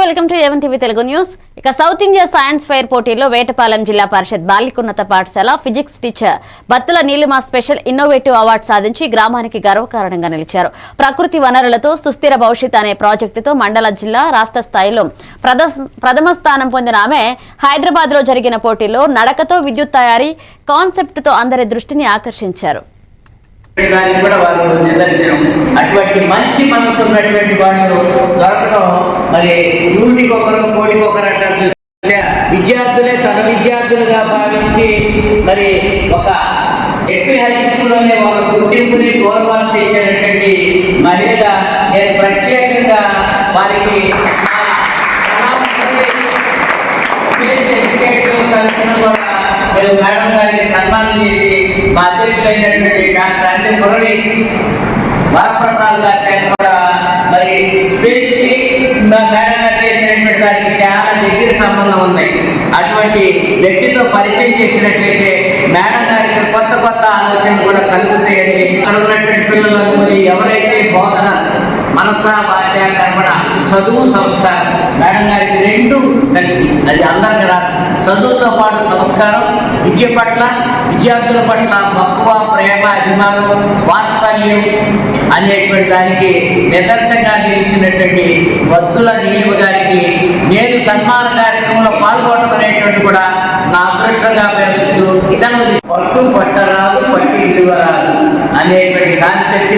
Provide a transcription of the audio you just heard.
Welcome to A1 TV Telugu news. ఇక south India science fair పోటీలో వేటపాలెం జిల్లా పరిషత్ బాలికోన్నత పాఠశాల physics teacher Battula Neelima special innovative award సాధించి గ్రామానికి గర్వకారణంగా నిలిచారు. ప్రకృతి వనరులతో సుస్థిర భవిష్యత్ అనే ప్రాజెక్టుతో మండల జిల్లా రాష్ట్ర స్థాయిలో ప్రథమ స్థానం పొందిన ఆమె హైదరాబాద్ లో జరిగిన పోటీలో నడకతో విద్యుత్ తయారీ కాన్సెప్ట్ తో అందరి దృష్టిని ఆకర్షించారు. అటువంటి మంచి మనసు ఉన్నటువంటి వాళ్ళు దొరకడం మరి నూటికొకరు కోటికొకరు అంటారు. విద్యార్థులే తన విద్యార్థులుగా భావించి మరి ఒక ఎప్పి హై స్కూల్లోనే వాళ్ళ గుర్తింపుని గౌరవాన్ని తెచ్చినటువంటి మహిళగా నేను ప్రత్యేకంగా వారికి మేడం గారికి సన్మానం చేసి మా అధ్యక్షులైనటువంటి డాక్టర్ అంటే మురళి వరప్రసాద్ గారి చేత కూడా మరి స్పేస్ కి మేడం గారు చేసినటువంటి దానికి చాలా దగ్గర సంబంధం ఉన్నాయి. అటువంటి వ్యక్తితో పరిచయం చేసినట్లయితే మేడం గారికి కొత్త కొత్త ఆలోచనలు కూడా కలుగుతాయని అక్కడ పిల్లలకు మరి ఎవరైతే బోధన మనస వాచ కర్మణ చదువు సంస్కారం మేడం గారికి రెండు కలిసి అది అందరికీ రాదు. చదువుతో పాటు సంస్కారం విద్య పట్ల విద్యార్థుల పట్ల మక్కువ ప్రేమ అభిమానం వాత్సల్యం అనేటువంటి దానికి నిదర్శనంగా నిలిచినటువంటి బత్తుల నీలిమ గారికి నేను సన్మాన కార్యక్రమంలో పాల్గొనడం అనేటువంటి కూడా నా అదృష్టంగా భావిస్తూ పట్టు పట్టరాదు పట్టి విలువరాదు అనేటువంటి కాన్సెప్ట్